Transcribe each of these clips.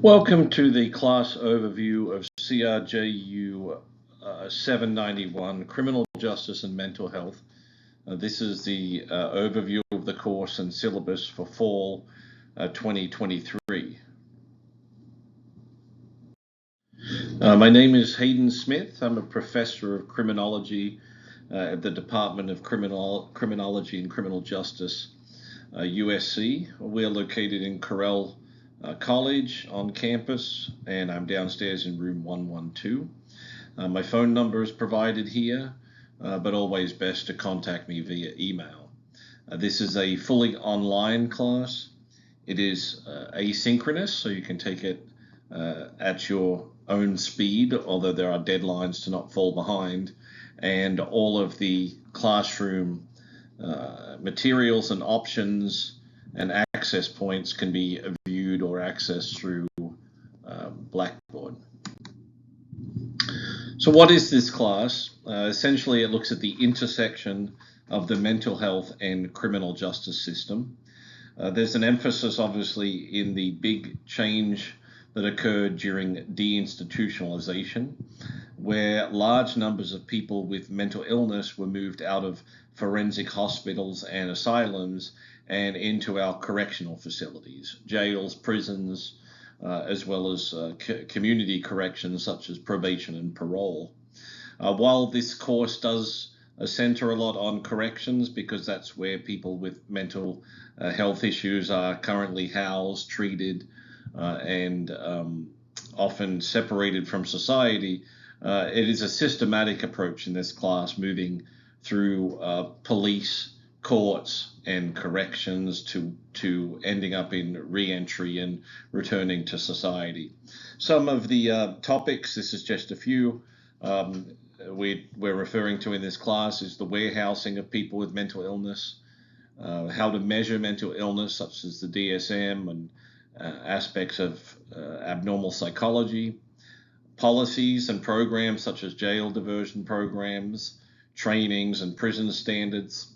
Welcome to the class overview of CRJU 791, Criminal Justice and Mental Health. This is the overview of the course and syllabus for fall 2023. My name is Hayden Smith. I'm a professor of criminology at the Department of Criminology and Criminal Justice, USC. We're located in Corel College on campus, and I'm downstairs in room 112. My phone number is provided here, but always best to contact me via email. This is a fully online class. It is asynchronous, so you can take it at your own speed, although there are deadlines to not fall behind, and all of the classroom materials and options and access points can be viewed or accessed through Blackboard. So what is this class? Essentially, it looks at the intersection of the mental health and criminal justice system. There's an emphasis, obviously, in the big change that occurred during deinstitutionalization, where large numbers of people with mental illness were moved out of forensic hospitals and asylums and into our correctional facilities, jails, prisons, as well as community corrections such as probation and parole. While this course does center a lot on corrections, because that's where people with mental health issues are currently housed, treated, and often separated from society, it is a systematic approach in this class, moving through police, courts, and corrections to ending up in re-entry and returning to society. Some of the topics, this is just a few, we're referring to in this class is the warehousing of people with mental illness, how to measure mental illness, such as the DSM and aspects of abnormal psychology, policies and programs such as jail diversion programs, trainings and prison standards,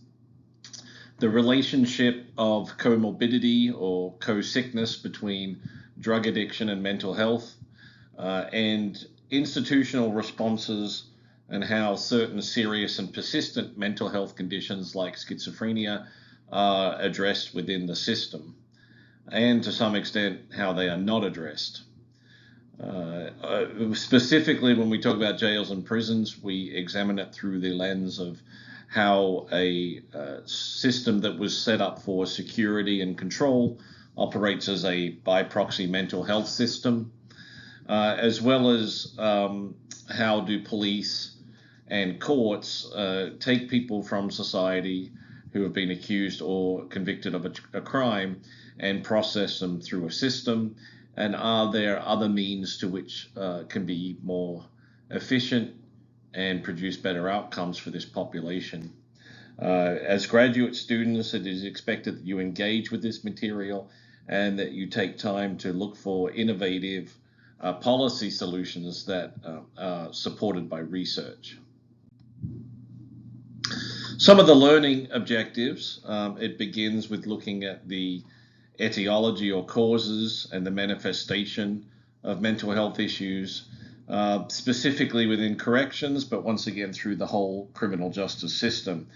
the relationship of comorbidity or co-sickness between drug addiction and mental health, and institutional responses and how certain serious and persistent mental health conditions like schizophrenia are addressed within the system, and to some extent how they are not addressed. Specifically, when we talk about jails and prisons, we examine it through the lens of how a system that was set up for security and control operates as a by proxy mental health system, as well as how do police and courts take people from society who have been accused or convicted of a crime and process them through a system, and are there other means to which can be more efficient and produce better outcomes for this population. As graduate students, it is expected that you engage with this material and that you take time to look for innovative policy solutions that are supported by research. Some of the learning objectives, it begins with looking at the etiology or causes and the manifestation of mental health issues, specifically within corrections, but once again through the whole criminal justice system.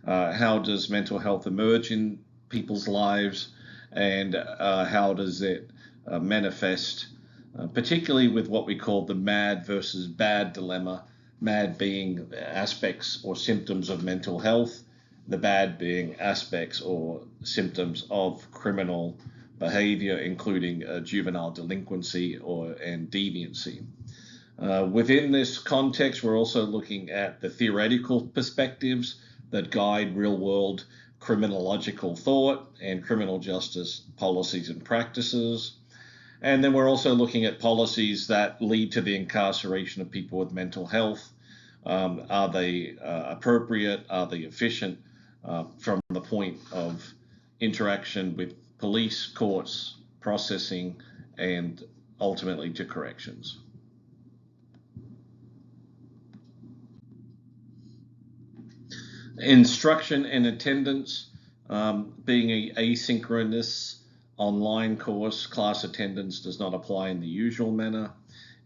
How does mental health emerge in people's lives, and how does it manifest, particularly with what we call the mad versus bad dilemma, mad being aspects or symptoms of mental health, the bad being aspects or symptoms of criminal behavior, including juvenile delinquency and deviancy. Within this context, we're also looking at the theoretical perspectives that guide real-world criminological thought and criminal justice policies and practices. And then we're also looking at policies that lead to the incarceration of people with mental health. Are they appropriate? Are they efficient from the point of interaction with police, courts, processing, and ultimately to corrections? Instruction and attendance being asynchronous online course, class attendance does not apply in the usual manner.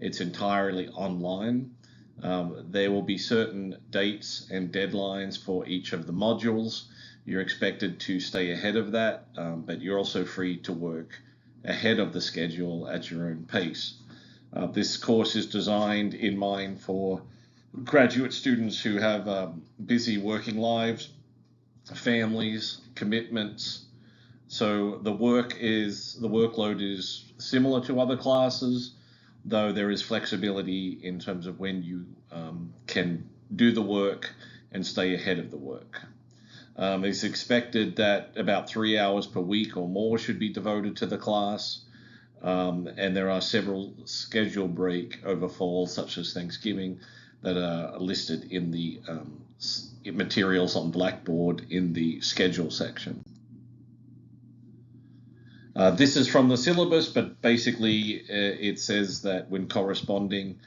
It's entirely online. There will be certain dates and deadlines for each of the modules. You're expected to stay ahead of that, but you're also free to work ahead of the schedule at your own pace. This course is designed in mind for graduate students who have busy working lives, families, commitments. So the workload is similar to other classes, though there is flexibility in terms of when you can do the work and stay ahead of the work. It's expected that about 3 hours per week or more should be devoted to the class, and there are several schedule break over fall, such as Thanksgiving, that are listed in the materials on Blackboard in the schedule section. This is from the syllabus, but basically it says that when corresponding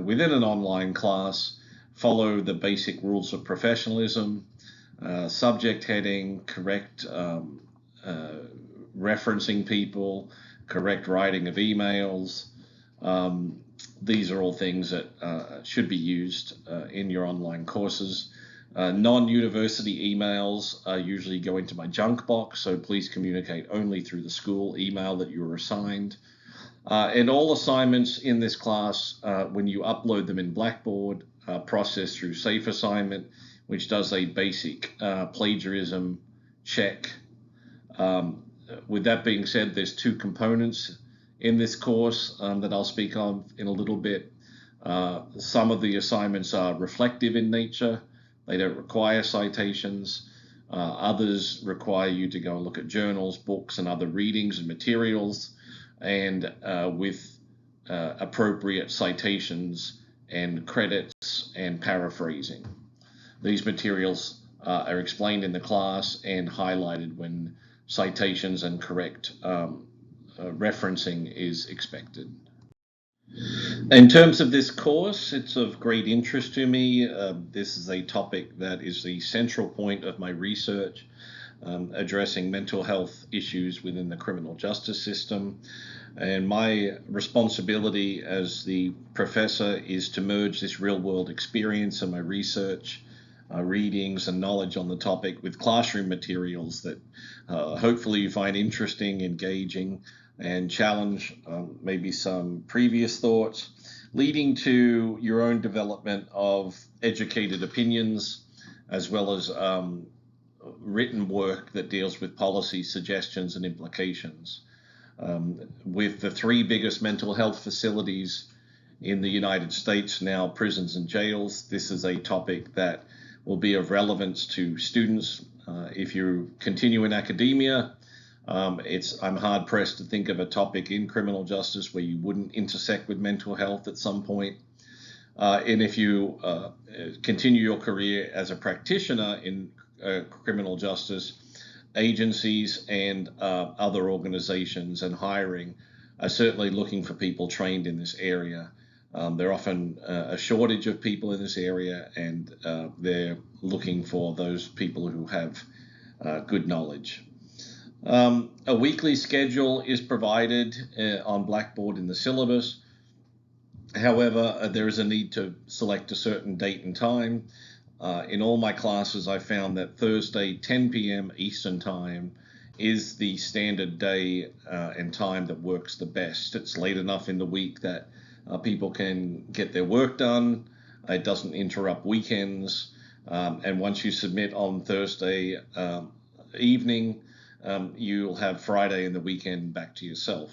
within an online class, follow the basic rules of professionalism, subject heading, correct referencing people, correct writing of emails. These are all things that should be used in your online courses. Non-university emails usually go into my junk box, so please communicate only through the school email that you were assigned. And all assignments in this class, when you upload them in Blackboard, process through Safe Assignment, which does a basic plagiarism check. With that being said, there's two components in this course that I'll speak of in a little bit. Some of the assignments are reflective in nature. They don't require citations. Others require you to go and look at journals, books, and other readings and materials, and with appropriate citations and credits and paraphrasing. These materials are explained in the class and highlighted when citations and correct referencing is expected. In terms of this course, it's of great interest to me. This is a topic that is the central point of my research, addressing mental health issues within the criminal justice system. And my responsibility as the professor is to merge this real-world experience in my research, readings and knowledge on the topic with classroom materials that hopefully you find interesting, engaging, and challenge maybe some previous thoughts, leading to your own development of educated opinions, as well as written work that deals with policy suggestions and implications. With the three biggest mental health facilities in the United States now, prisons and jails, this is a topic that will be of relevance to students. If you continue in academia, I'm hard pressed to think of a topic in criminal justice where you wouldn't intersect with mental health at some point. And if you continue your career as a practitioner in criminal justice, agencies and other organizations and hiring are certainly looking for people trained in this area. There are often a shortage of people in this area, and they're looking for those people who have good knowledge. A weekly schedule is provided on Blackboard in the syllabus. However, there is a need to select a certain date and time. In all my classes, I found that Thursday, 10 p.m. Eastern Time is the standard day and time that works the best. It's late enough in the week that people can get their work done. It doesn't interrupt weekends. And once you submit on Thursday evening, you'll have Friday and the weekend back to yourself.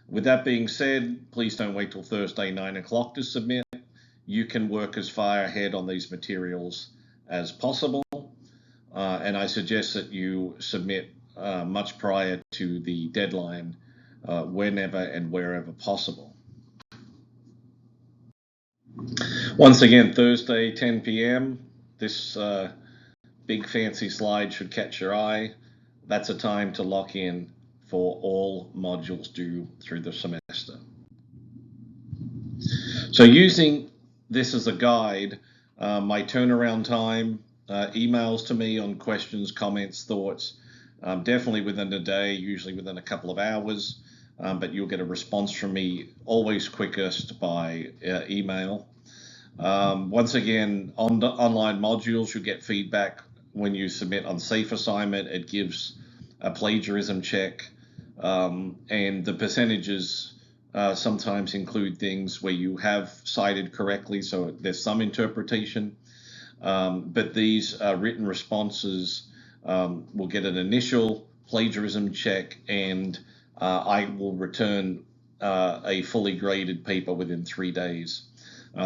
With that being said, please don't wait till Thursday 9 o'clock to submit. You can work as far ahead on these materials as possible. And I suggest that you submit much prior to the deadline whenever and wherever possible. Once again, Thursday, 10 p.m. This big fancy slide should catch your eye. That's a time to lock in for all modules due through the semester. So using this as a guide, my turnaround time, emails to me on questions, comments, thoughts, definitely within a day, usually within a couple of hours, but you'll get a response from me always quickest by email. Once again, on the online modules, you get feedback when you submit on safe assignment. It gives a plagiarism check, and the percentages sometimes include things where you have cited correctly, so there's some interpretation. But these written responses will get an initial plagiarism check, and I will return a fully graded paper within 3 days.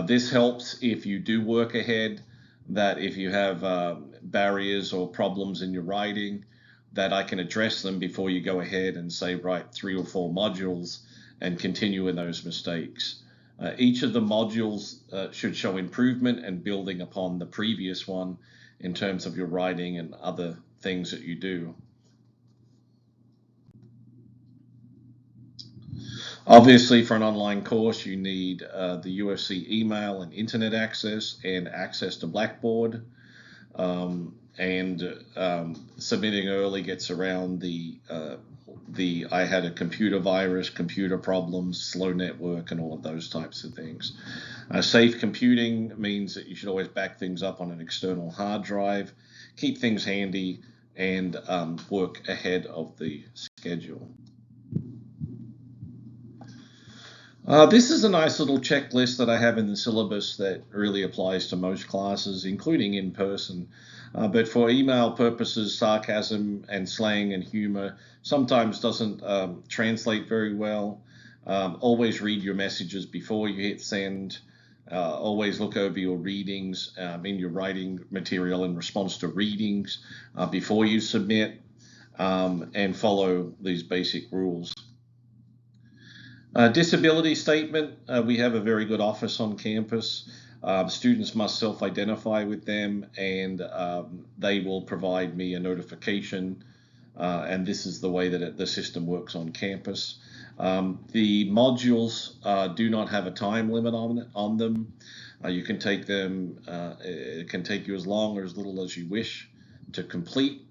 This helps if you do work ahead, that if you have barriers or problems in your writing, that I can address them before you go ahead and say, write 3 or 4 modules and continue in those mistakes. Each of the modules should show improvement and building upon the previous one in terms of your writing and other things that you do. Obviously, for an online course, you need the UFC email and internet access and access to Blackboard. Submitting early gets around the I had a computer virus, computer problems, slow network, and all of those types of things. Safe computing means that you should always back things up on an external hard drive, keep things handy, and work ahead of the schedule. This is a nice little checklist that I have in the syllabus that really applies to most classes, including in person. But for email purposes, sarcasm and slang and humor sometimes doesn't translate very well. Always read your messages before you hit send. Always look over your readings in your writing material in response to readings before you submit, and follow these basic rules. Disability statement, we have a very good office on campus. Students must self-identify with them, and they will provide me a notification, and this is the way that the system works on campus. The modules do not have a time limit on them. You can take them, it can take you as long or as little as you wish to complete.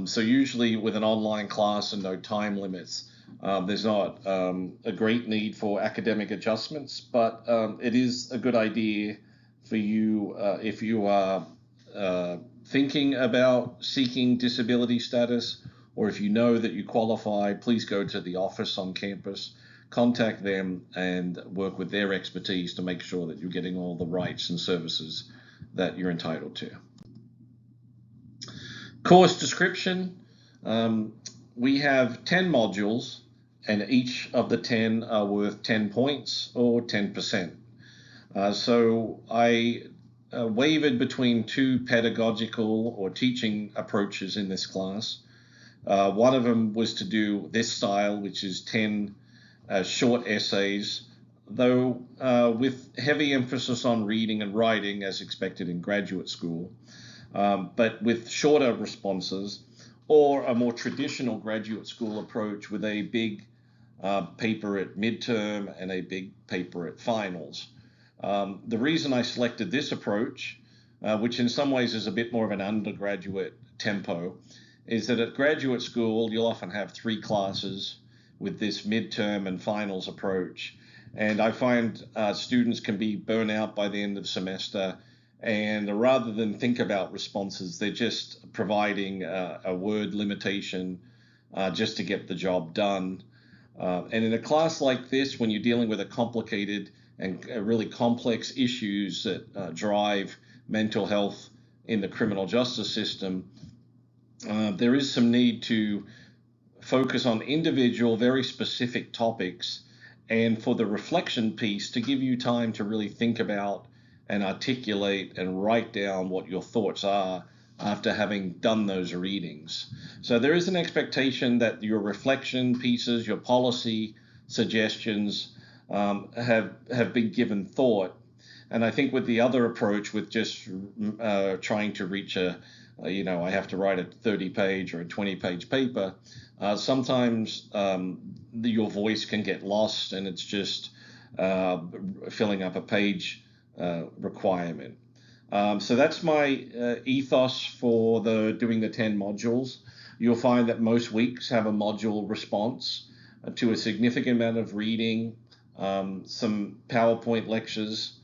So usually with an online class and no time limits, there's not a great need for academic adjustments, but it is a good idea for you if you are thinking about seeking disability status, or if you know that you qualify, please go to the office on campus, contact them, and work with their expertise to make sure that you're getting all the rights and services that you're entitled to. Course description. We have 10 modules, and each of the 10 are worth 10 points or 10%. So I wavered between 2 pedagogical or teaching approaches in this class. One of them was to do this style, which is 10 short essays, though with heavy emphasis on reading and writing as expected in graduate school, but with shorter responses, or a more traditional graduate school approach with a big paper at midterm and a big paper at finals. The reason I selected this approach, which in some ways is a bit more of an undergraduate tempo, is that at graduate school you'll often have 3 classes with this midterm and finals approach. And I find students can be burnt out by the end of the semester, and rather than think about responses, they're just providing a word limitation just to get the job done. And in a class like this, when you're dealing with a complicated and really complex issues that drive mental health in the criminal justice system, there is some need to focus on individual, very specific topics, and for the reflection piece to give you time to really think about and articulate and write down what your thoughts are after having done those readings. So there is an expectation that your reflection pieces, your policy suggestions have been given thought. And I think with the other approach, with just trying to reach I have to write a 30-page or a 20-page paper, sometimes your voice can get lost, and it's just filling up a page requirement. So that's my ethos for doing the 10 modules. You'll find that most weeks have a module response to a significant amount of reading, some PowerPoint lectures,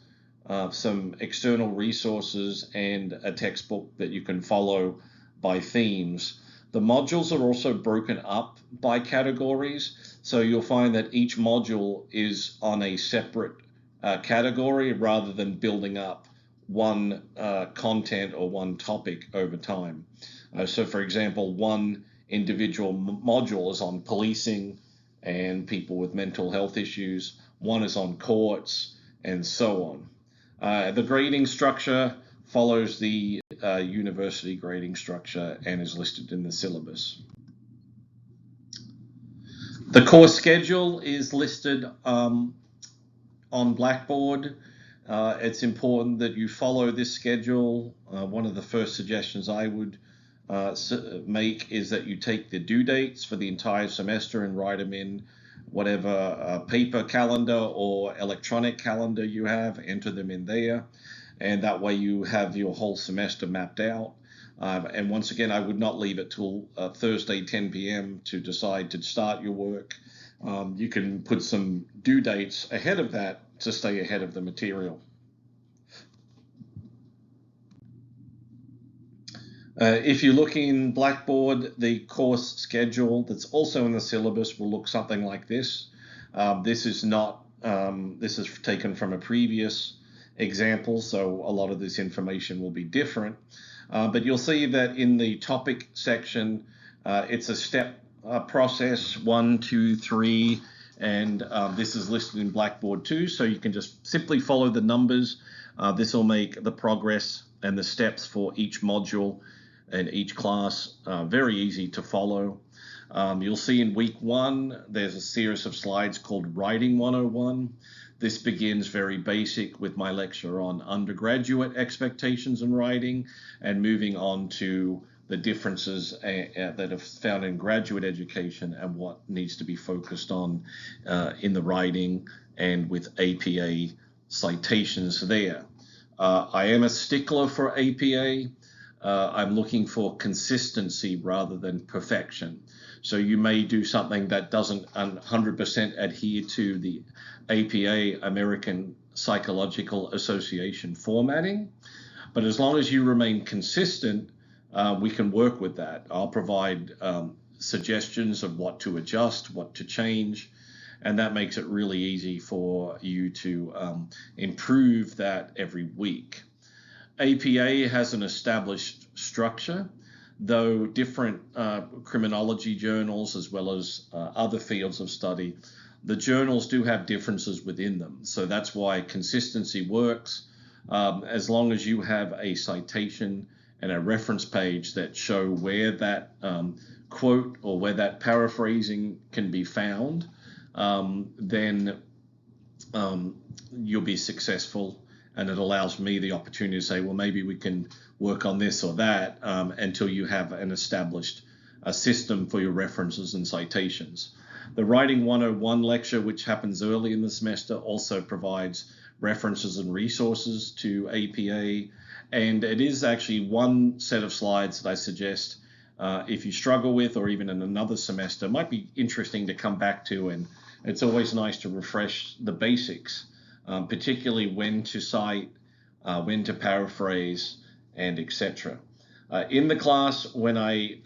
some external resources, and a textbook that you can follow by themes. The modules are also broken up by categories, so you'll find that each module is on a separate category rather than building up one content or one topic over time. So for example, one individual module is on policing and people with mental health issues, one is on courts, and so on. The grading structure follows the university grading structure and is listed in the syllabus. The course schedule is listed on Blackboard. It's important that you follow this schedule. One of the first suggestions I would make is that you take the due dates for the entire semester and write them in whatever paper calendar or electronic calendar you have, enter them in there, and that way you have your whole semester mapped out. And once again, I would not leave it till Thursday 10 p.m. to decide to start your work. You can put some due dates ahead of that to stay ahead of the material. If you look in Blackboard, the course schedule that's also in the syllabus will look something like this. This is taken from a previous example, so a lot of this information will be different. But you'll see that in the topic section, it's a step process, 1, 2, 3, and this is listed in Blackboard too, so you can just simply follow the numbers. This will make the progress and the steps for each module and each class very easy to follow. You'll see in week 1, there's a series of slides called Writing 101. This begins very basic with my lecture on undergraduate expectations in writing and moving on to the differences that are found in graduate education and what needs to be focused on in the writing and with APA citations there. I am a stickler for APA. I'm looking for consistency rather than perfection. So you may do something that doesn't 100% adhere to the APA, American Psychological Association formatting, but as long as you remain consistent, we can work with that. I'll provide suggestions of what to adjust, what to change, and that makes it really easy for you to improve that every week. APA has an established structure, though different criminology journals as well as other fields of study, the journals do have differences within them. So that's why consistency works. As long as you have a citation and a reference page that show where that quote or where that paraphrasing can be found, then you'll be successful. And it allows me the opportunity to say, well, maybe we can work on this or that until you have an established system for your references and citations. The Writing 101 lecture, which happens early in the semester, also provides references and resources to APA. And it is actually one set of slides that I suggest if you struggle with, or even in another semester, it might be interesting to come back to. And it's always nice to refresh the basics. Particularly when to cite, when to paraphrase, and etc. In the class, when I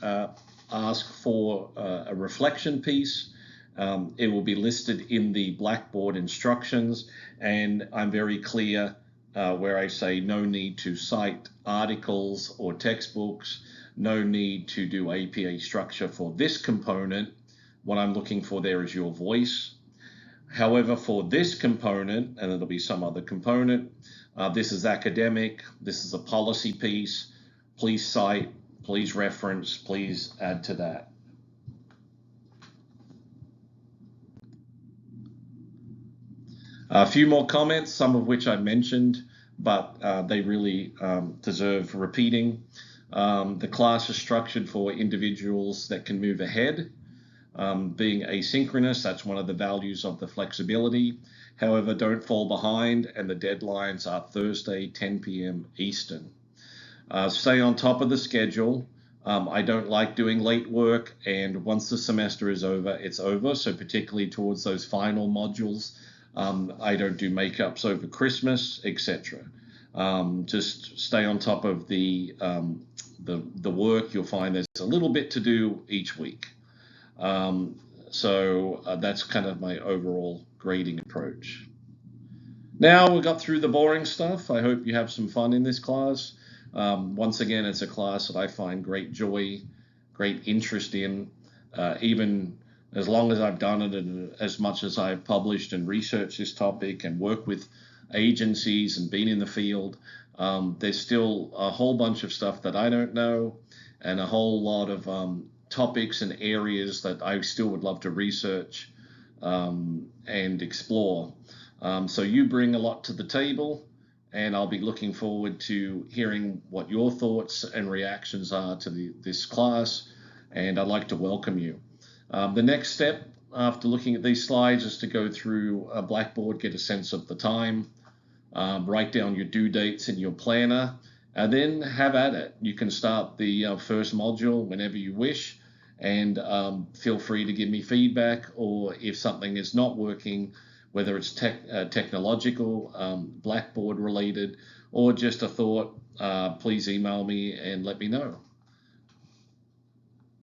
ask for a reflection piece, it will be listed in the Blackboard instructions, and I'm very clear where I say no need to cite articles or textbooks, no need to do APA structure for this component. What I'm looking for there is your voice. However, for this component, and it'll be some other component, this is academic, this is a policy piece, please cite, please reference, please add to that. A few more comments, some of which I mentioned, but they really deserve repeating. The class is structured for individuals that can move ahead. Being asynchronous, that's one of the values of the flexibility. However, don't fall behind, and the deadlines are Thursday, 10 p.m. Eastern. Stay on top of the schedule. I don't like doing late work, and once the semester is over, it's over. So particularly towards those final modules, I don't do makeups over Christmas, etc. Just stay on top of the work. You'll find there's a little bit to do each week. So that's kind of my overall grading approach. Now we got through the boring stuff. I hope you have some fun in this class. Once again, it's a class that I find great joy, great interest in, even as long as I've done it and as much as I've published and researched this topic and worked with agencies and been in the field. There's still a whole bunch of stuff that I don't know and a whole lot of topics and areas that I still would love to research and explore. So you bring a lot to the table, and I'll be looking forward to hearing what your thoughts and reactions are to this class, and I'd like to welcome you. The next step after looking at these slides is to go through a Blackboard, get a sense of the time, write down your due dates in your planner, and then have at it. You can start the first module whenever you wish, and feel free to give me feedback, or if something is not working, whether it's technological, Blackboard related, or just a thought, please email me and let me know.